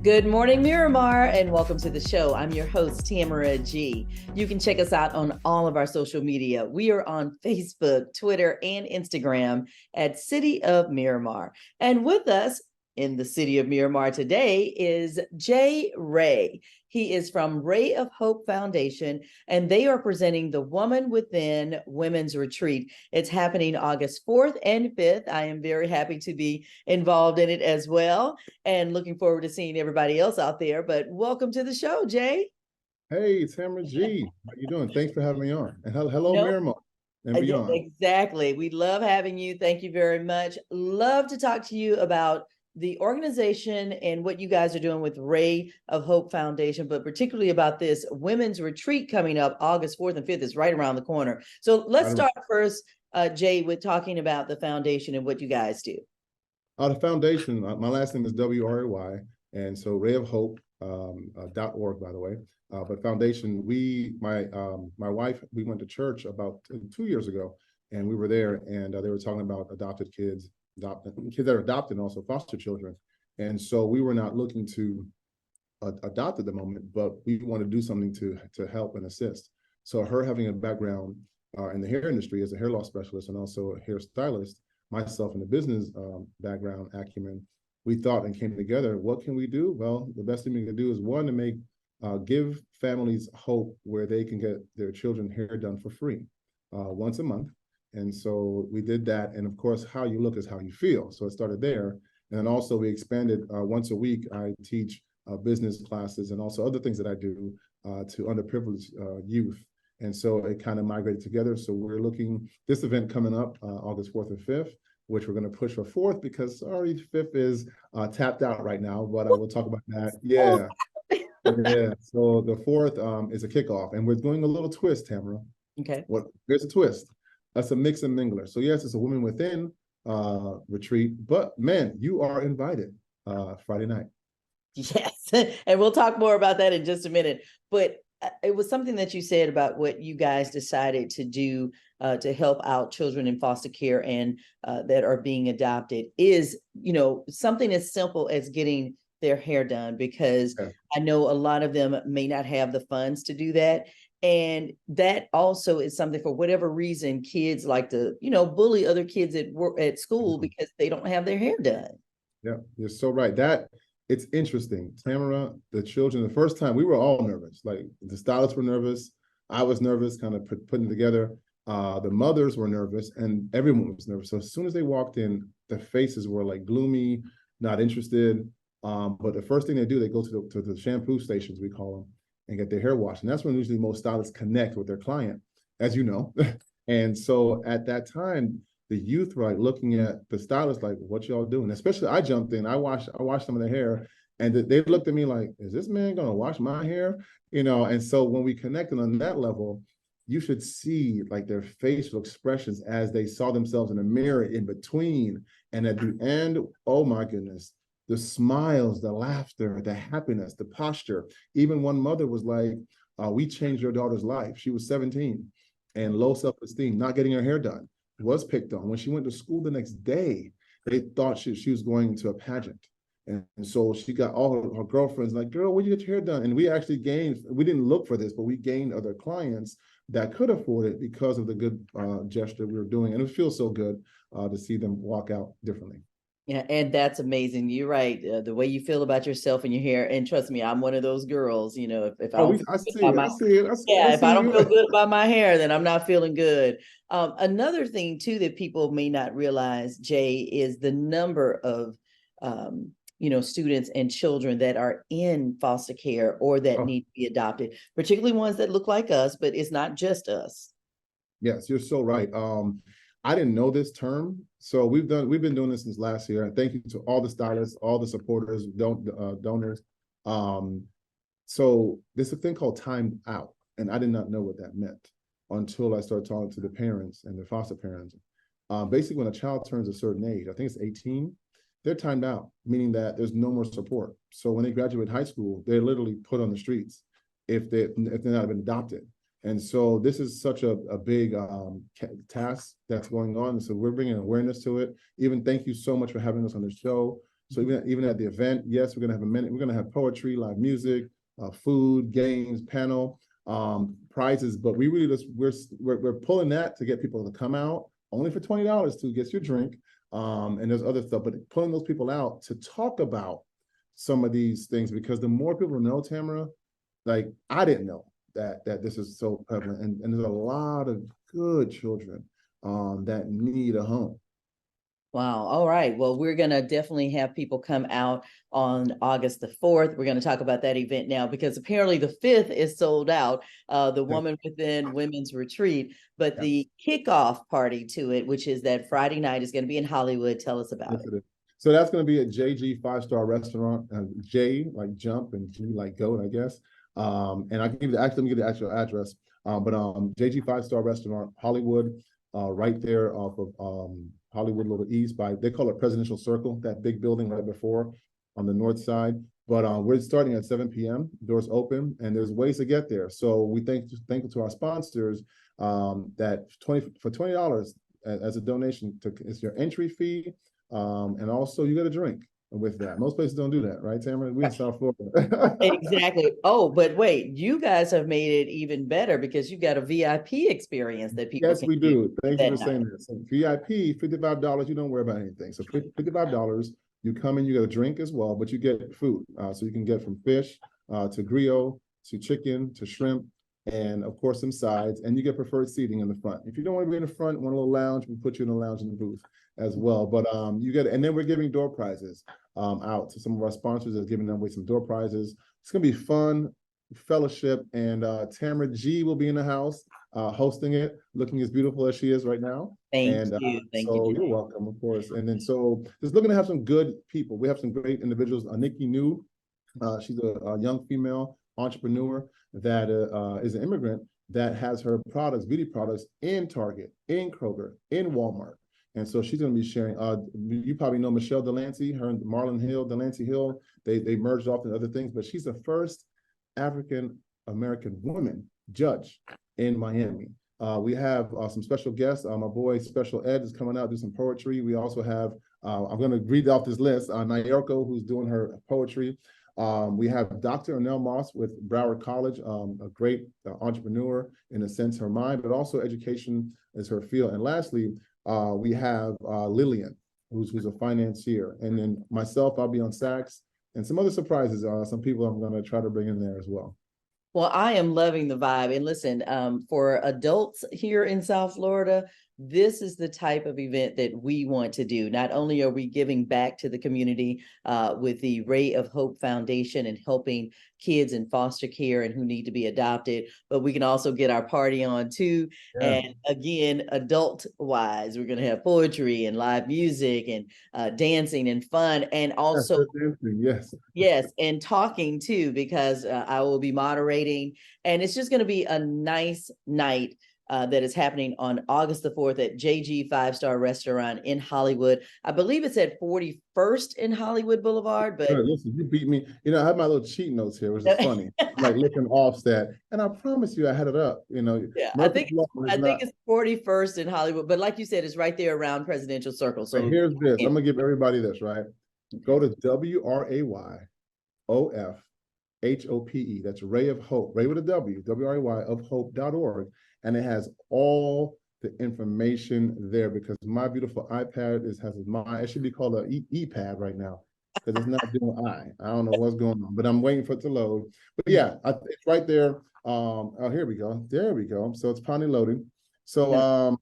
Good morning, Miramar, and welcome to the show. I'm your host, Tamara G. You can check us out on all of our social media. We are on Facebook, Twitter, and Instagram at City of Miramar. And with us in the City of Miramar today is Jay Ray. He is from Ray of Hope Foundation, and they are presenting the Woman Within Women's Retreat. It's happening August 4th and 5th. I am very happy to be involved in it as well, and looking forward to seeing everybody else out there. But welcome to the show, Jay. Hey, Tamara G. How you doing? Thanks for having me on. And hello, No, Miramar and beyond. exactly. We love having you. Thank you very much. Love to talk to you about the organization and what you guys are doing with Ray of Hope Foundation, but particularly about this women's retreat coming up August 4th and 5th is right around the corner. So let's start first, Jay, with talking about the foundation and what you guys do. The foundation, my last name is W-R-A-Y, and so Ray of Hope, .org, by the way. But foundation, my wife, we went to church about 2 years ago, and we were there, and they were talking about adopted kids, kids that are adopted, and also foster children. And so we were not looking to adopt at the moment, but we want to do something to help and assist. So her having a background in the hair industry as a hair loss specialist and also a hairstylist, myself in the business background acumen, we thought and came together, what can we do? Well, the best thing we can do is one, to give families hope where they can get their children hair done for free once a month. And so we did that. And of course, how you look is how you feel. So it started there. And then also we expanded once a week. I teach business classes and also other things that I do to underprivileged youth. And so it kind of migrated together. So we're looking, this event coming up August 4th and 5th, which we're going to push for 4th because sorry, 5th is tapped out right now, but I will talk about that. Yeah. Yeah. So the 4th is a kickoff, and we're doing a little twist, Tamara. Okay. There's a twist. That's a mix and mingler. So yes, it's a woman within retreat, but man, you are invited Friday night. Yes. And we'll talk more about that in just a minute. But it was something that you said about what you guys decided to do to help out children in foster care and that are being adopted is, something as simple as getting their hair done, because I know a lot of them may not have the funds to do that. And that also is something, for whatever reason, kids like to, bully other kids at school because they don't have their hair done. Yeah, you're so right. It's interesting. Tamara, the children, the first time we were all nervous. Like the stylists were nervous. I was nervous, kind of putting it together. The mothers were nervous and everyone was nervous. So as soon as they walked in, the faces were like gloomy, not interested. But the first thing they do, they go to the shampoo stations, we call them, and get their hair washed. And that's when usually most stylists connect with their client, as you know. And so at that time, the youth were like looking at the stylist like, what y'all doing? Especially I jumped in, I washed some of their hair, and they looked at me like, is this man gonna wash my hair? And so when we connected on that level, you should see like their facial expressions as they saw themselves in the mirror in between. And at the end, oh my goodness, the smiles, the laughter, the happiness, the posture. Even one mother was like, we changed your daughter's life. She was 17 and low self-esteem, not getting her hair done, was picked on. When she went to school the next day, they thought she was going to a pageant. And so she got all her girlfriends like, girl, where'd you get your hair done? And we actually we didn't look for this, but we gained other clients that could afford it because of the good gesture we were doing. And it feels so good to see them walk out differently. Yeah, and that's amazing. You're right. The way you feel about yourself and your hair, and trust me, I'm one of those girls. If I don't I see it. if I don't feel good about my hair, then I'm not feeling good. Another thing too that people may not realize, Jay, is the number of students and children that are in foster care or that need to be adopted, particularly ones that look like us, but it's not just us. Yes, you're so right. I didn't know this term. So we've been doing this since last year. And thank you to all the stylists, all the supporters, donors. So there's a thing called timed out. And I did not know what that meant until I started talking to the parents and the foster parents. Basically, when a child turns a certain age, I think it's 18, they're timed out, meaning that there's no more support. So when they graduate high school, they're literally put on the streets if they're not been adopted. And so this is such a big task that's going on. So we're bringing awareness to it. Even thank you so much for having us on the show. So even at the event, yes, we're gonna have a minute. We're gonna have poetry, live music, food, games, panel, prizes. But we really just we're pulling that to get people to come out only for $20 to get your drink. And there's other stuff, but pulling those people out to talk about some of these things, because the more people know, Tamara, like I didn't know that this is so prevalent, and there's a lot of good children that need a home. Wow. All right. Well, we're going to definitely have people come out on August the 4th. We're going to talk about that event now because apparently the 5th is sold out, the Woman Within Women's Retreat. But the kickoff party to it, which is that Friday night, is going to be in Hollywood. Tell us about it. So that's going to be at JG 5-star restaurant. J like jump and G like goat, I guess. And I can give you let me give the actual address. But JG 5-star restaurant, Hollywood, right there off of Hollywood, a little east by, they call it Presidential Circle, that big building right before on the north side. But we're starting at 7 p.m. Doors open, and there's ways to get there. So we thankful to our sponsors that for $20 as a donation it's your entry fee, and also you get a drink with that. Most places don't do that, right, Tamara? We're in South Florida. Exactly. Oh, but wait, you guys have made it even better because you got a VIP experience that people Yes, can we do. Thank you for night. saying that. So VIP, $55, you don't worry about anything. So $55, you come in, you get a drink as well, but you get food. So you can get from fish to griot, to chicken, to shrimp, and of course some sides, and you get preferred seating in the front. If you don't want to be in the front, want a little lounge, we put you in the lounge in the booth as well. But you get, and then we're giving door prizes out to some of our sponsors that's giving them away some door prizes. It's gonna be fun, fellowship, and Tamara G will be in the house hosting it, looking as beautiful as she is right now. Thank you. So you're welcome, of course. And then so just looking to have some good people. We have some great individuals. Nikki New, she's a young female entrepreneur that is an immigrant that has her products, beauty products, in Target, in Kroger, in Walmart. And so she's going to be sharing. You probably know Michelle Delancey, her and Marlon Hill, Delancey Hill. They merged off into other things, but she's the first African American woman judge in Miami. We have some special guests. My boy Special Ed is coming out, do some poetry. We also have, I'm going to read off this list, Nyerko, who's doing her poetry. We have Dr. Anel Moss with Broward College, a great entrepreneur in a sense, her mind, but also education is her field. And lastly, we have Lillian, who's a financier. And then myself, I'll be on sax, and some other surprises. Some people I'm going to try to bring in there as well. Well, I am loving the vibe. And listen, for adults here in South Florida, this is the type of event that we want to do. Not only are we giving back to the community with the Ray of Hope Foundation and helping kids in foster care and who need to be adopted, but we can also get our party on too. Yeah. And again, adult wise, we're going to have poetry and live music and dancing and fun, and also yes, and talking too, because I will be moderating, and it's just going to be a nice night. That is happening on August the 4th at JG 5-star restaurant in Hollywood. I believe it's at 41st in Hollywood Boulevard. But listen, you beat me. You know, I have my little cheat notes here, which is funny. I'm like looking off that, and I promise you, I had it up. You know, yeah, I think it's 41st in Hollywood. But like you said, it's right there around Presidential Circle. So here's this. I'm gonna give everybody this. Right, go to WRAYOFHOPE. That's Ray of Hope. Ray with a W. WRAY of Hope.org. And it has all the information there, because my beautiful iPad it should be called an e-pad right now, because it's not doing I don't know what's going on, but I'm waiting for it to load. But yeah, it's right there. Oh, here we go. There we go. So it's finally loading. So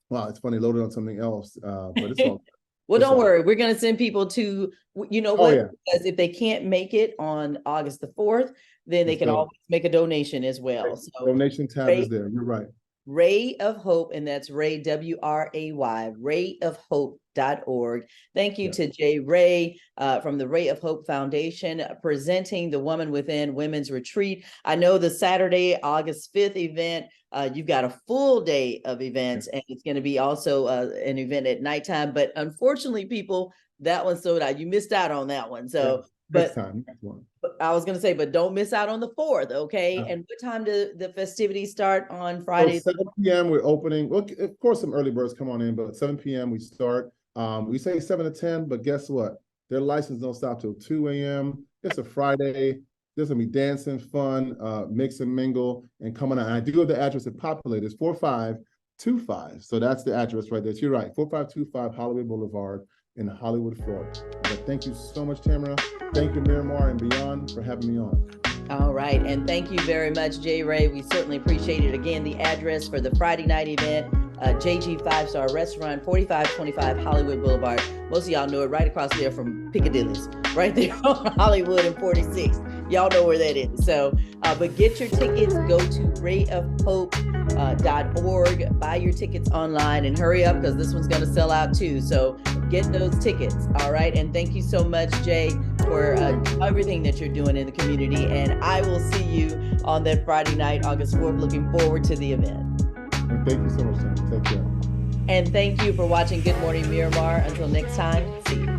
wow, it's funny, loaded on something else, but it's all well, don't worry. We're going to send people to, you know what, because if they can't make it on August the 4th, then they can always make a donation as well. So donation tab is there. You're right. Ray of Hope, and that's Ray, W-R-A-Y, rayofhope.org. Thank you to Jay Ray from the Ray of Hope Foundation presenting the Woman Within Women's Retreat. I know the Saturday, August 5th event, you've got a full day of events, and it's going to be also an event at nighttime. But unfortunately, people, that one sold out. You missed out on that one. So, next one. I was going to say, but don't miss out on the 4th, okay? And what time do the festivities start on Friday? So 7 p.m. we're opening. Well, of course, some early birds come on in, but 7 p.m. we start. We say 7 to 10, but guess what? Their license don't stop till 2 a.m. It's a Friday. There's gonna be dancing, fun, mix and mingle, and coming out. And I do have the address to populate. It's 4525. So that's the address right there. You're right, 4525 Hollywood Boulevard in Hollywood, Florida. But thank you so much, Tamara. Thank you, Miramar and beyond, for having me on. All right. And thank you very much, J. Ray. We certainly appreciate it. Again, the address for the Friday night event, JG 5-Star Restaurant, 4525 Hollywood Boulevard. Most of y'all know it, right across there from Piccadilly's, right there on Hollywood and 46. Y'all know where that is. So, but get your tickets. Go to rayofhope.org. Buy your tickets online and hurry up because this one's going to sell out too. So get those tickets. All right. And thank you so much, Jay, for everything that you're doing in the community. And I will see you on that Friday night, August 4th. Looking forward to the event. Thank you so much, Tim. Take care. And thank you for watching Good Morning Miramar. Until next time, see you.